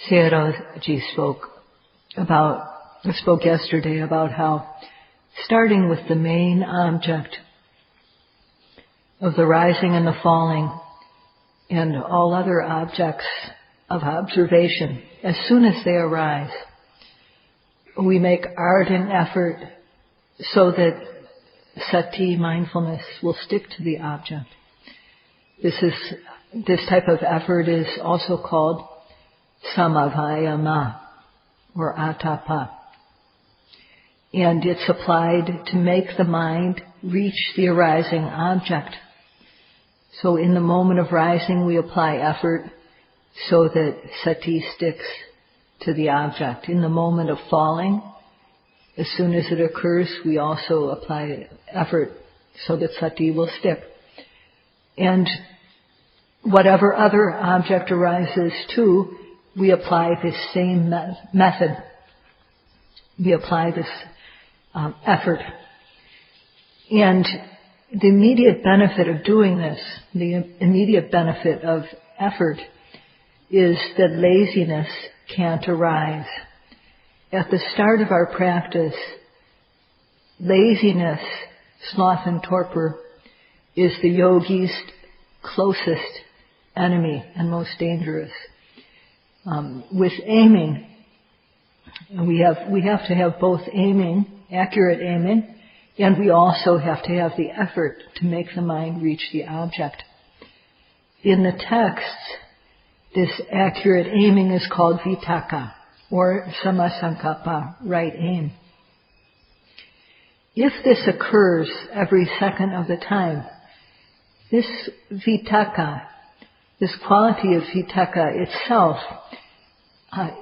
Sayadaw-ji spoke yesterday about how starting with the main object of the rising and the falling and all other objects of observation, as soon as they arise, we make ardent effort so that sati, mindfulness, will stick to the object. This type of effort is also called samavayama or atapa. And it's applied to make the mind reach the arising object. So in the moment of rising, we apply effort so that sati sticks to the object. In the moment of falling, as soon as it occurs, we also apply effort so that sati will stick. And whatever other object arises too, we apply this same method. We apply this effort. And the immediate benefit of doing this, the immediate benefit of effort, is that laziness can't arise. At the start of our practice, laziness, sloth and torpor, is the yogi's closest enemy and most dangerous. With aiming, we have to have both aiming, accurate aiming, and we also have to have the effort to make the mind reach the object. In the texts, this accurate aiming is called Vitakka, or samasankappa, right aim. If this occurs every second of the time, this Vitakka, this quality of Vitakka itself,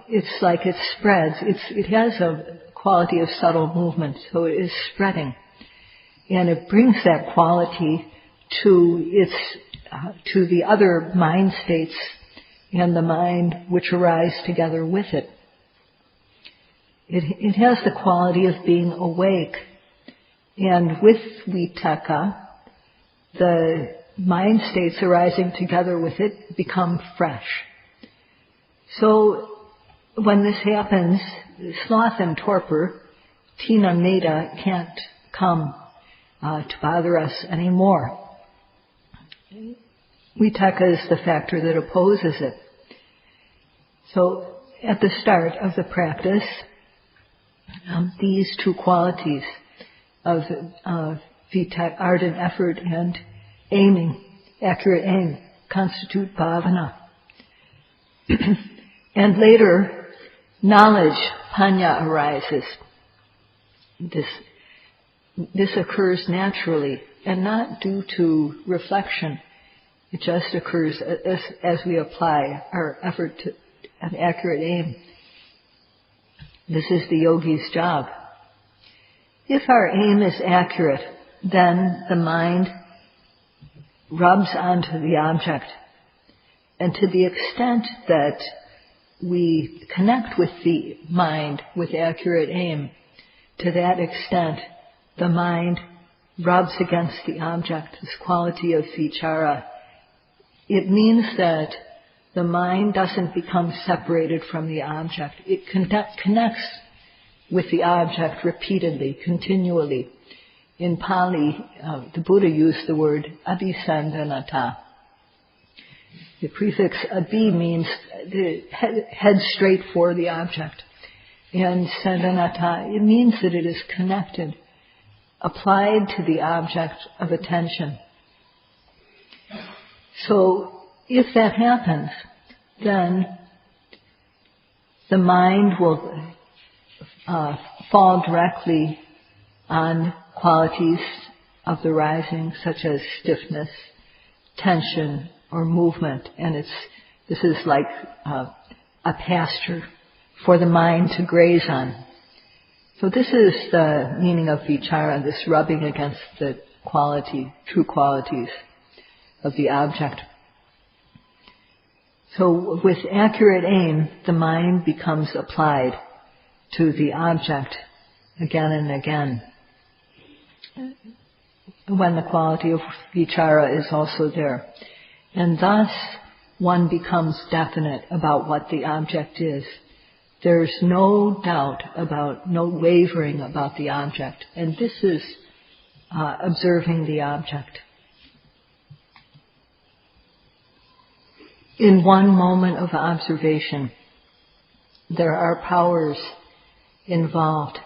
it's like it spreads. It has a quality of subtle movement, so it is spreading. And it brings that quality to the other mind states and the mind which arise together with it. It has the quality of being awake. And with Vitakka, the mind states arising together with it become fresh. So when this happens, sloth and torpor, tina meda, can't come to bother us anymore. Vitakka is the factor that opposes it. So at the start of the practice, these two qualities of ardent effort and aiming, accurate aim, constitute bhavana. And later, knowledge, panya, arises. This occurs naturally and not due to reflection. It just occurs as we apply our effort to an accurate aim. This is the yogi's job. If our aim is accurate, then the mind rubs onto the object. And to the extent that we connect with the mind with accurate aim, to that extent the mind rubs against the object, this quality of vicara. It means that the mind doesn't become separated from the object. It connects with the object repeatedly, continually. In Pali, the Buddha used the word abhisandanata. The prefix abhi means head straight for the object. And sandanata, it means that it is connected, applied to the object of attention. So if that happens, then the mind will fall directly on qualities of the rising, such as stiffness, tension, or movement. And this is like a pasture for the mind to graze on. So this is the meaning of vicara, this rubbing against the true qualities of the object. So with accurate aim, the mind becomes applied to the object again and again, when the quality of vicara is also there. And thus, one becomes definite about what the object is. There's no doubt about, no wavering about the object. And this is observing the object. In one moment of observation, there are powers involved.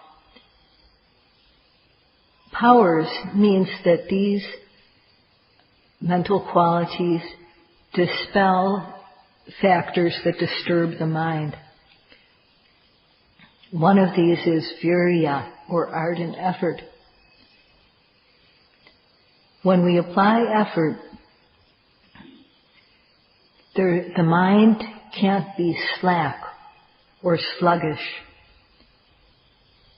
Powers means that these mental qualities dispel factors that disturb the mind. One of these is virya, or ardent effort. When we apply effort, the mind can't be slack or sluggish.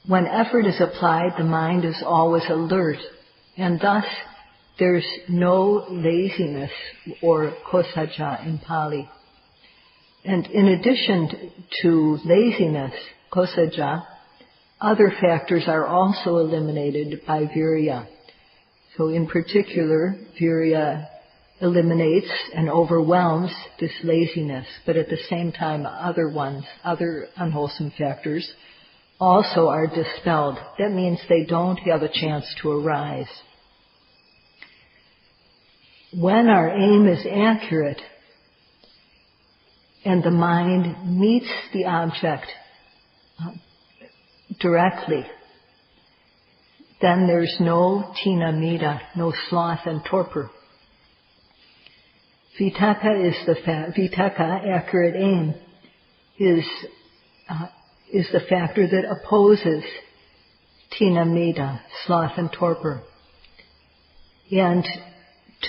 When effort is applied, the mind is always alert, and thus there's no laziness or kosaja in Pali. And in addition to laziness, kosaja, other factors are also eliminated by virya. So in particular, virya eliminates and overwhelms this laziness, but at the same time other unwholesome factors also are dispelled. That means they don't have a chance to arise. When our aim is accurate and the mind meets the object directly, then there's no tina mida, no sloth and torpor. Vitakka, accurate aim, is the factor that opposes tina mida, sloth and torpor. And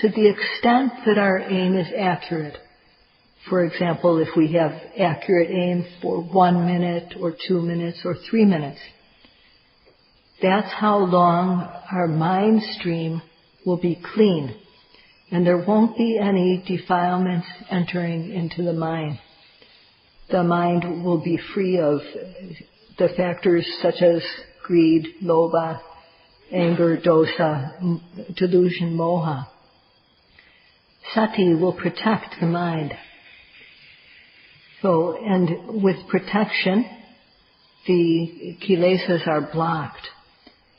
to the extent that our aim is accurate, for example, if we have accurate aim for 1 minute or 2 minutes or 3 minutes, that's how long our mind stream will be clean. And there won't be any defilements entering into the mind. The mind will be free of the factors such as greed, lobha, anger, dosa, delusion, moha. Sati will protect the mind. So, and with protection, the kilesas are blocked.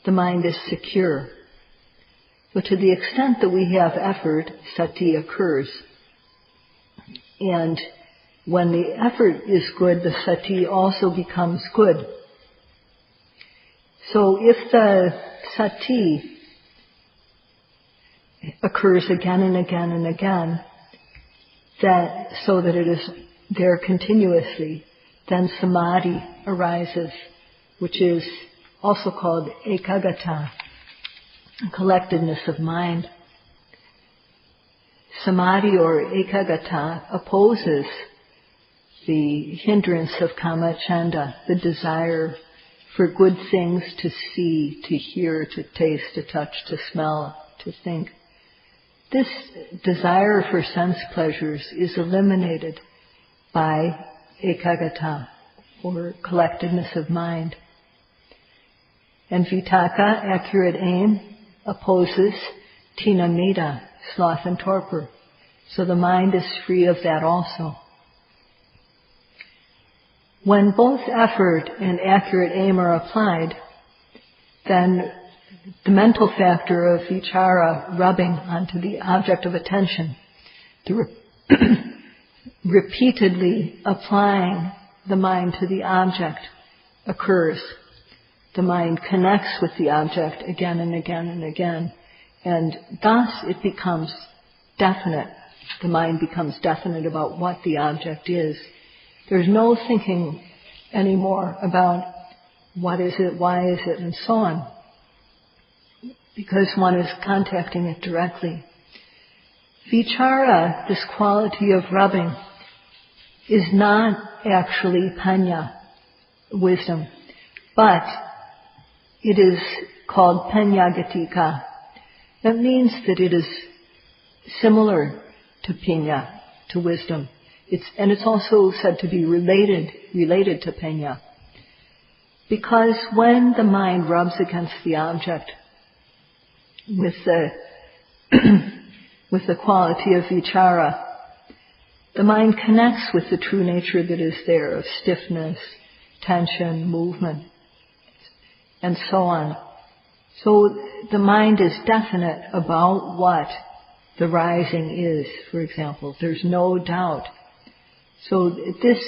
The mind is secure. So to the extent that we have effort, sati occurs. And when the effort is good, the sati also becomes good. So if the sati occurs again and again and again, so that it is there continuously, then samadhi arises, which is also called ekaggata, collectedness of mind. Samadhi or ekaggata opposes the hindrance of kamacchanda, the desire for good things to see, to hear, to taste, to touch, to smell, to think. This desire for sense pleasures is eliminated by ekaggata, or collectedness of mind. And vitakka, accurate aim, opposes tina mida, sloth and torpor. So the mind is free of that also. When both effort and accurate aim are applied, then the mental factor of vicara, rubbing onto the object of attention, repeatedly applying the mind to the object, occurs. The mind connects with the object again and again and again, and thus it becomes definite. The mind becomes definite about what the object is. There's no thinking anymore about what is it, why is it, and so on, because one is contacting it directly. Vicara, this quality of rubbing, is not actually panya, wisdom, but it is called panyagatika. That means that it is similar to pinya, to wisdom. It's also said to be related to panya. Because when the mind rubs against the object with the quality of vicara, the mind connects with the true nature that is there of stiffness, tension, movement, and so on. So the mind is definite about what the rising is, for example. There's no doubt. So this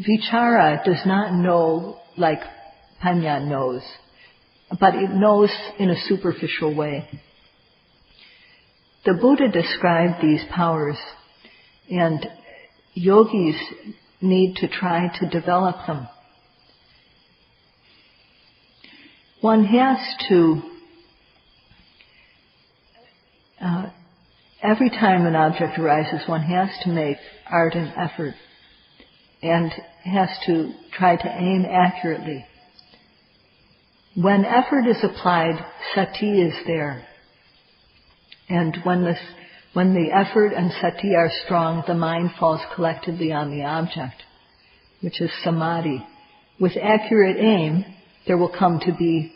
Vicara does not know like Paññā knows, but it knows in a superficial way. The Buddha described these powers, and yogis need to try to develop them. One has to, every time an object arises, one has to make ardent effort and has to try to aim accurately. When effort is applied, sati is there. And when the effort and sati are strong, the mind falls collectedly on the object, which is samadhi. With accurate aim, there will come to be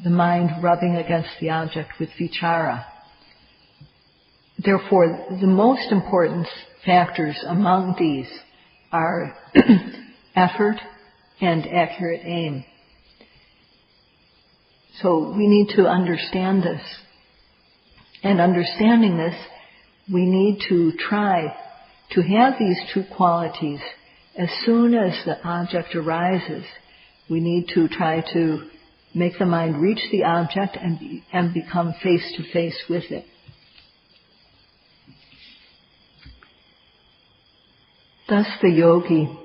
the mind rubbing against the object with vicara. Therefore, the most important factors among these are effort and accurate aim. So we need to understand this. And understanding this, we need to try to have these two qualities. As soon as the object arises, we need to try to make the mind reach the object and become face to face with it. Thus the yogi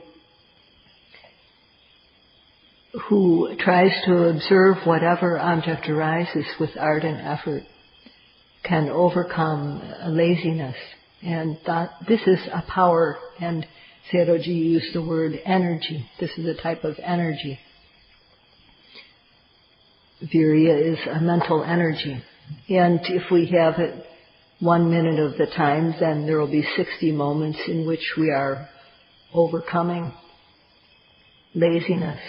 who tries to observe whatever object arises with ardent effort can overcome laziness. And this is a power, and Sayadaw used the word energy. This is a type of energy. Virya is a mental energy. And if we have it 1 minute of the time, then there will be 60 moments in which we are overcoming laziness.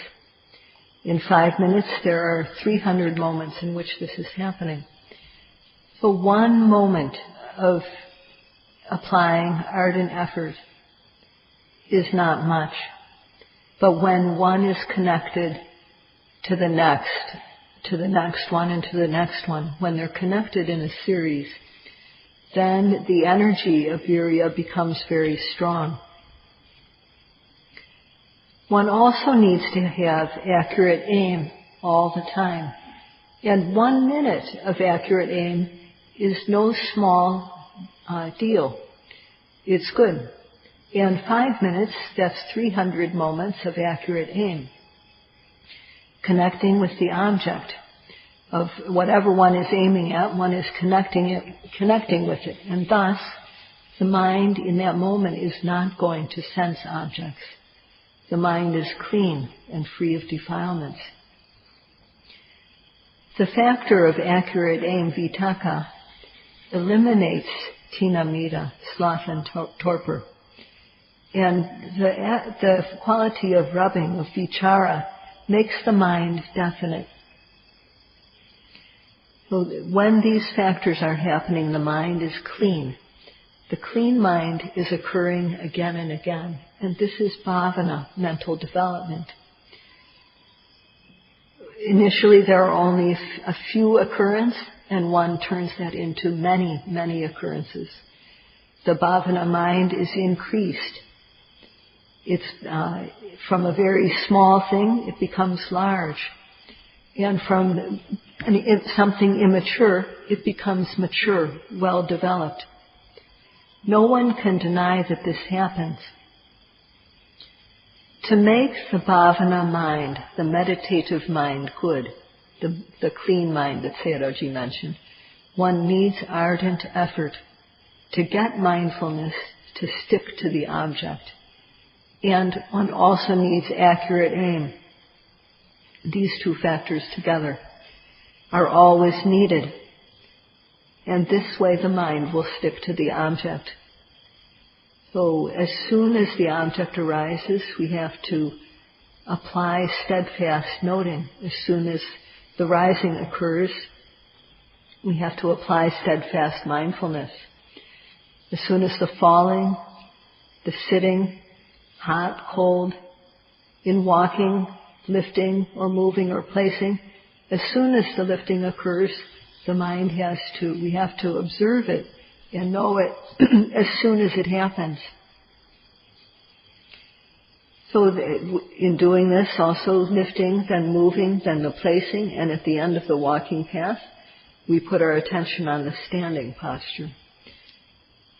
In 5 minutes, there are 300 moments in which this is happening. So 1 moment of applying ardent effort is not much. But when one is connected to the next one, and to the next one, when they're connected in a series, then the energy of virya becomes very strong. One also needs to have accurate aim all the time. And 1 minute of accurate aim is no small deal. It's good. And 5 minutes, that's 300 moments of accurate aim. Connecting with the object of whatever one is aiming at, one is connecting with it. And thus, the mind in that moment is not going to sense objects. The mind is clean and free of defilements. The factor of accurate aim, Vitakka, eliminates tinamita, sloth and torpor. And the quality of rubbing, of vicara, makes the mind definite. So when these factors are happening, the mind is clean. The clean mind is occurring again and again. And this is bhavana, mental development. Initially there are only a few occurrences, and one turns that into many, many occurrences. The bhavana mind is increased. It's from a very small thing, it becomes large. And from something immature, it becomes mature, well developed. No one can deny that this happens. To make the bhavana mind, the meditative mind, good, the clean mind that Sayadaw mentioned, one needs ardent effort to get mindfulness to stick to the object. And one also needs accurate aim. These two factors together are always needed. And this way the mind will stick to the object. So as soon as the object arises, we have to apply steadfast noting. As soon as the rising occurs, we have to apply steadfast mindfulness. As soon as the falling the sitting, hot, cold, in walking, lifting or moving or placing. As soon as the lifting occurs, the mind we have to observe it and know it as soon as it happens. So in doing this, also lifting, then moving, then the placing, and at the end of the walking path, we put our attention on the standing posture.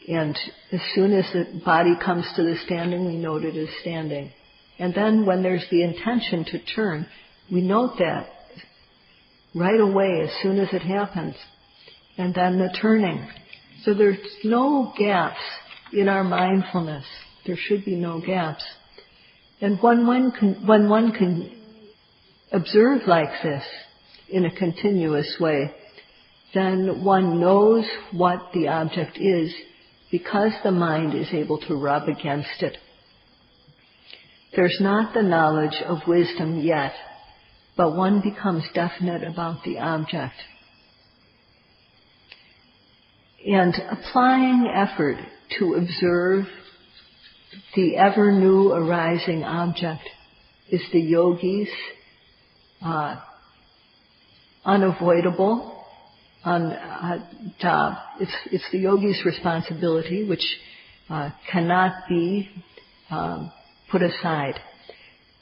And as soon as the body comes to the standing, we note it as standing. And then when there's the intention to turn, we note that right away as soon as it happens. And then the turning. So there's no gaps in our mindfulness. There should be no gaps. And when one can observe like this in a continuous way, then one knows what the object is because the mind is able to rub against it. There's not the knowledge of wisdom yet, but one becomes definite about the object. And applying effort to observe the ever new arising object is the yogi's unavoidable job. It's the yogi's responsibility, which cannot be put aside.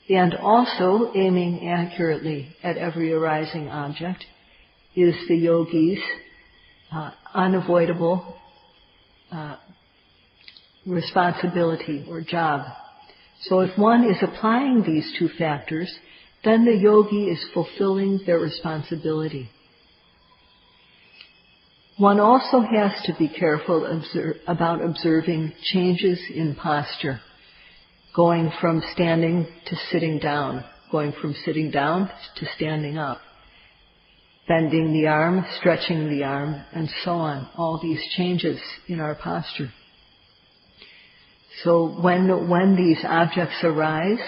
And also aiming accurately at every arising object is the yogi's unavoidable responsibility or job. So if one is applying these two factors, then the yogi is fulfilling their responsibility. One also has to be careful about observing changes in posture, going from standing to sitting down, going from sitting down to standing up, bending the arm, stretching the arm, and so on, all these changes in our posture. So when these objects arise,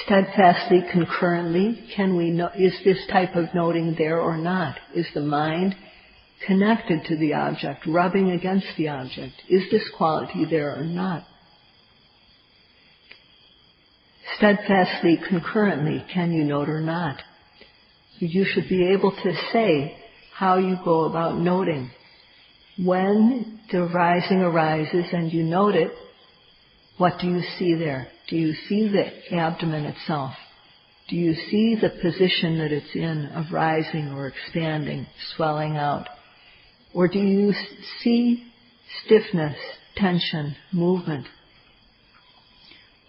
steadfastly, concurrently, can we know, is this type of noting there or not? Is the mind connected to the object, rubbing against the object? Is this quality there or not? Steadfastly, concurrently, can you note or not? You should be able to say how you go about noting. When the rising arises and you note it, what do you see there? Do you see the abdomen itself? Do you see the position that it's in of rising or expanding, swelling out? Or do you see stiffness, tension, movement?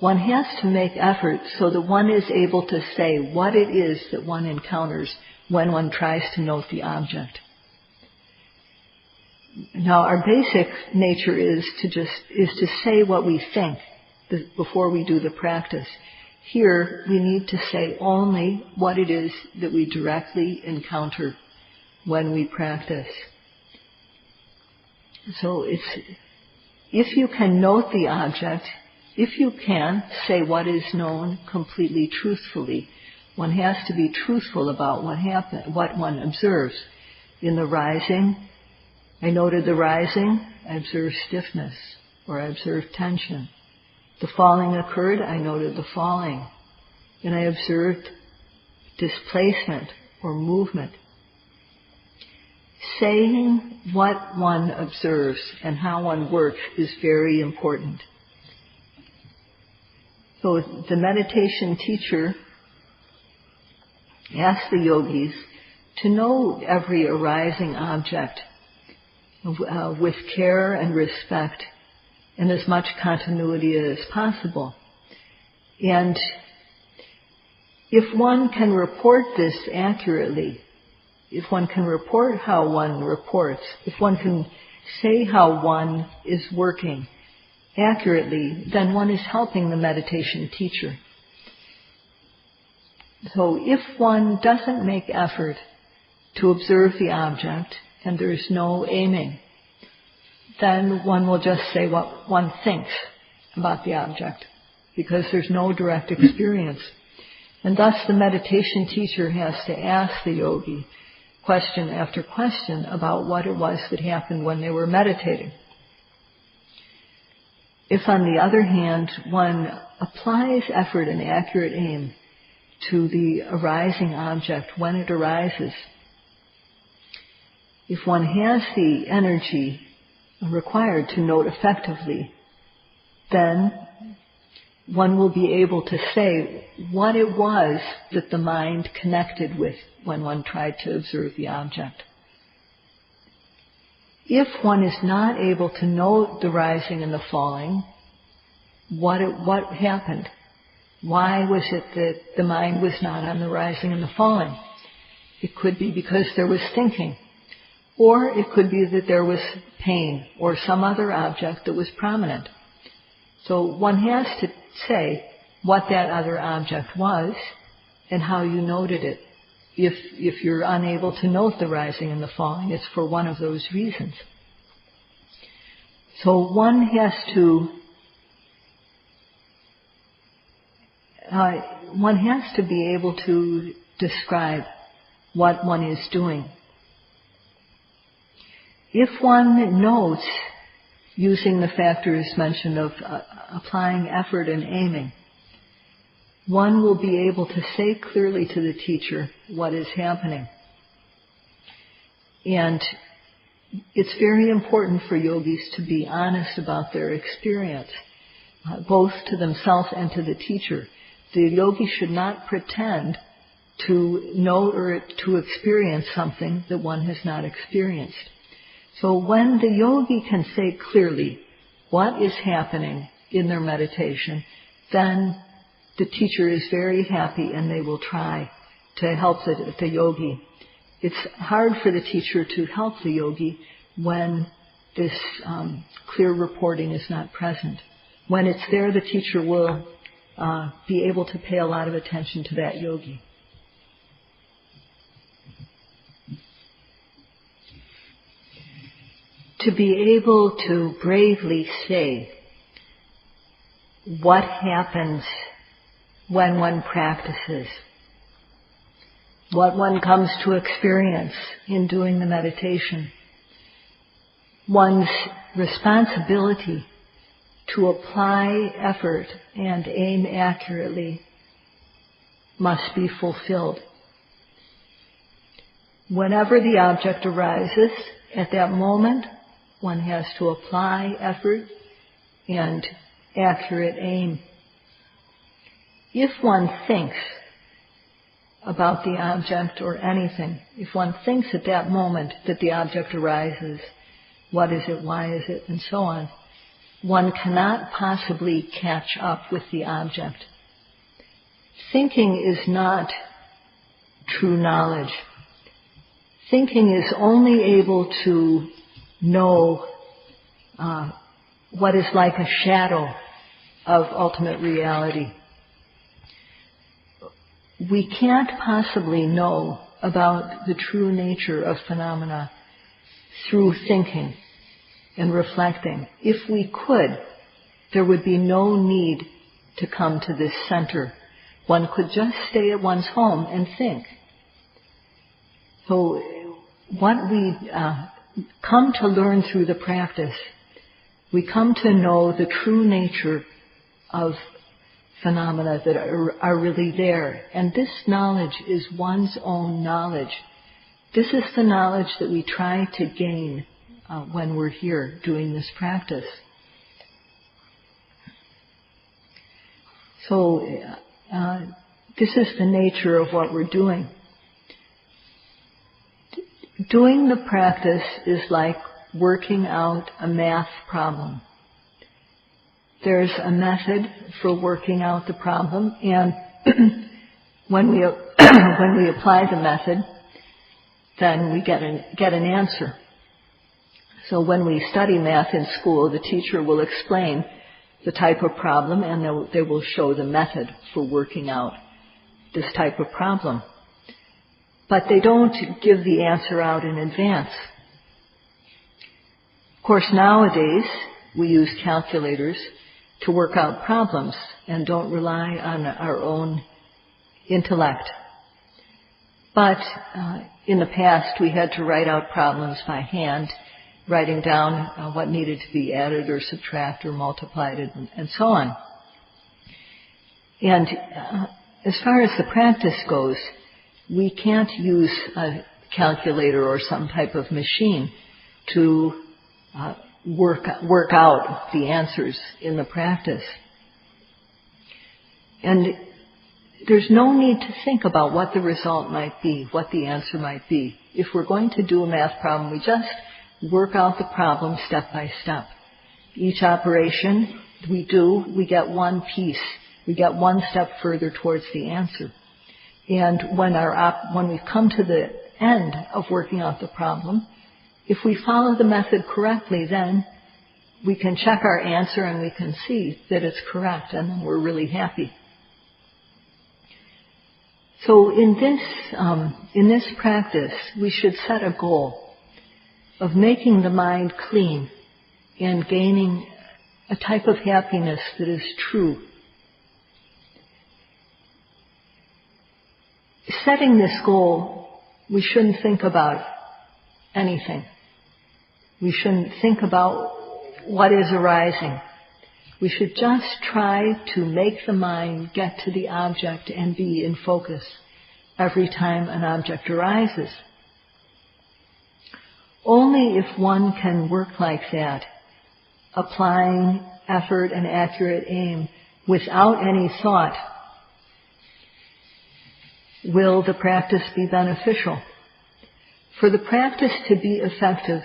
One has to make effort so that one is able to say what it is that one encounters when one tries to note the object. Now, our basic nature is to say what we think before we do the practice. Here, we need to say only what it is that we directly encounter when we practice. So if you can note the object, if you can say what is known completely truthfully, one has to be truthful about what one observes. In the rising, I noted the rising, I observed stiffness, or I observed tension. The falling occurred, I noted the falling, and I observed displacement or movement. Saying what one observes and how one works is very important. So the meditation teacher asks the yogis to know every arising object with care and respect and as much continuity as possible. And if one can report this accurately, if one can report how one reports, if one can say how one is working accurately, then one is helping the meditation teacher. So if one doesn't make effort to observe the object, and there's no aiming, then one will just say what one thinks about the object, because there's no direct experience. And thus the meditation teacher has to ask the yogi question after question about what it was that happened when they were meditating. If, on the other hand, one applies effort and accurate aim to the arising object when it arises, if one has the energy required to note effectively, then one will be able to say what it was that the mind connected with when one tried to observe the object. If one is not able to note the rising and the falling, what happened? Why was it that the mind was not on the rising and the falling? It could be because there was thinking, or it could be that there was pain or some other object that was prominent. So one has to say what that other object was and how you noted it. If you're unable to note the rising and the falling, it's for one of those reasons. So one has to be able to describe what one is doing. If one notes, using the factors mentioned of applying effort and aiming, one will be able to say clearly to the teacher what is happening. And it's very important for yogis to be honest about their experience, both to themselves and to the teacher. The yogi should not pretend to know or to experience something that one has not experienced. So when the yogi can say clearly what is happening in their meditation, then the teacher is very happy and they will try to help the yogi. It's hard for the teacher to help the yogi when this clear reporting is not present. When it's there, the teacher will be able to pay a lot of attention to that yogi. To be able to bravely say what happens when one practices, what one comes to experience in doing the meditation, one's responsibility to apply effort and aim accurately must be fulfilled. Whenever the object arises, at that moment, one has to apply effort and accurate aim. If one thinks about the object or anything, if one thinks at that moment that the object arises, what is it, why is it, and so on, one cannot possibly catch up with the object. Thinking is not true knowledge. Thinking is only able to know what is like a shadow of ultimate reality. We can't possibly know about the true nature of phenomena through thinking and reflecting. If we could, there would be no need to come to this center. One could just stay at one's home and think. So what we come to learn through the practice, we come to know the true nature of phenomena that are really there. And this knowledge is one's own knowledge. This is the knowledge that we try to gain when we're here doing this practice. So this is the nature of what we're doing. Doing the practice is like working out a math problem. There's a method for working out the problem, and when we apply the method, then we get an answer. So when we study math in school, the teacher will explain the type of problem, and they will show the method for working out this type of problem. But they don't give the answer out in advance. Of course, nowadays, we use calculators to work out problems and don't rely on our own intellect. But in the past, we had to write out problems by hand, writing down what needed to be added or subtracted or multiplied and so on. And as far as the practice goes, we can't use a calculator or some type of machine to work out the answers in the practice. And there's no need to think about what the result might be, what the answer might be. If we're going to do a math problem, we just work out the problem step by step. Each operation we do, we get one piece. We get one step further towards the answer. And when we come to the end of working out the problem, if we follow the method correctly, then we can check our answer and we can see that it's correct, and then we're really happy. So in this practice, we should set a goal of making the mind clean and gaining a type of happiness that is true. Setting this goal, we shouldn't think about anything. We shouldn't think about what is arising. We should just try to make the mind get to the object and be in focus every time an object arises. Only if one can work like that, applying effort and accurate aim without any thought, will the practice be beneficial. For the practice to be effective,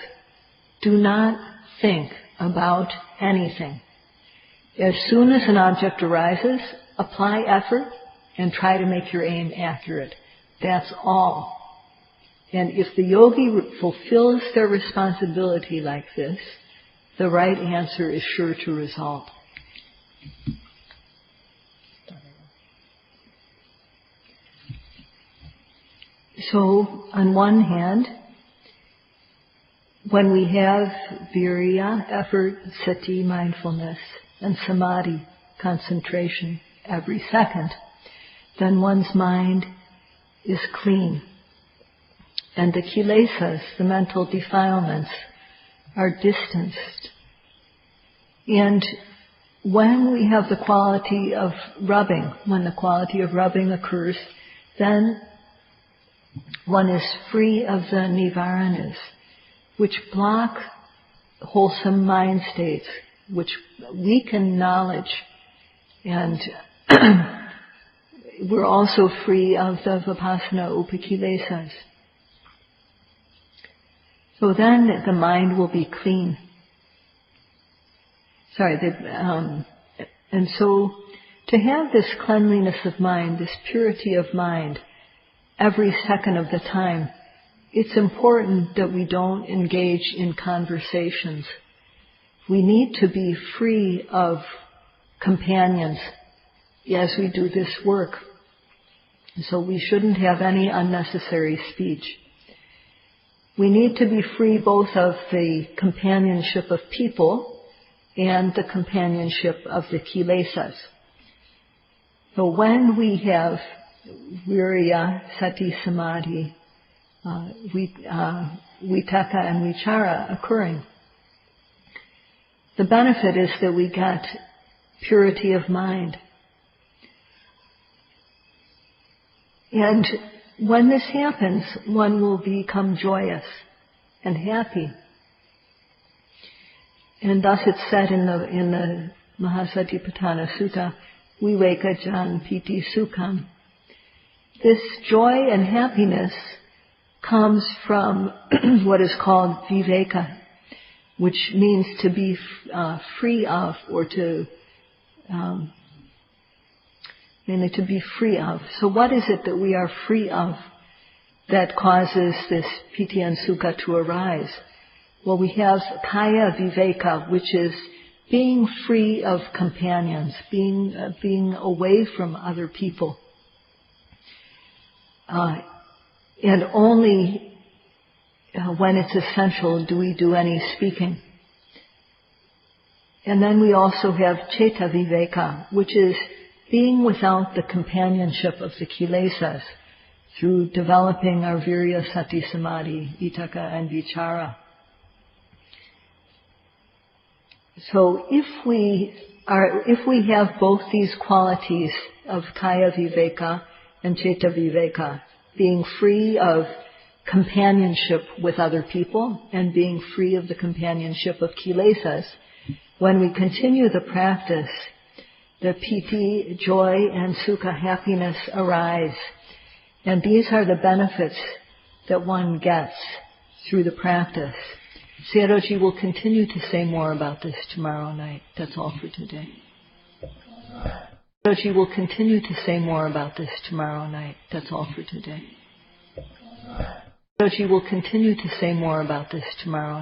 do not think about anything. As soon as an object arises, apply effort and try to make your aim accurate. That's all. And if the yogi fulfills their responsibility like this, the right answer is sure to result. So, on one hand, when we have virya, effort, sati, mindfulness, and samadhi, concentration, every second, then one's mind is clean. And the kilesas, the mental defilements, are distanced. And when we have the quality of rubbing, when the quality of rubbing occurs, then one is free of the nivaranas, which block wholesome mind states, which weaken knowledge, and we're also free of the Vipassana upakilesas. So then the mind will be clean. And so to have this cleanliness of mind, this purity of mind, every second of the time, it's important that we don't engage in conversations. We need to be free of companions as we do this work. So we shouldn't have any unnecessary speech. We need to be free both of the companionship of people and the companionship of the kilesas. So when we have virya, sati, samadhi, vitakka and vicara occurring, the benefit is that we get purity of mind. And when this happens, one will become joyous and happy. And thus it's said in the Mahasatipatthana Sutta, Viveka jan piti sukham. This joy and happiness comes from what is called viveka, which means to be free of, or mainly to be free of. So what is it that we are free of that causes this piti and sukha to arise? Well, we have kaya viveka, which is being free of companions, being away from other people. And only when it's essential do we do any speaking. And then we also have ceta viveka, which is being without the companionship of the kilesas through developing our virya, sati, samadhi, vitakka and vicara. So if we have both these qualities of kaya viveka and citta viveka, being free of companionship with other people and being free of the companionship of kilesas, when we continue the practice, the piti, joy, and sukha, happiness, arise. And these are the benefits that one gets through the practice. Sayadaw-ji will continue to say more about this tomorrow night. That's all for today. Sayadaw-ji will continue to say more about this tomorrow night. That's all for today. Sayadaw-ji will continue to say more about this tomorrow night.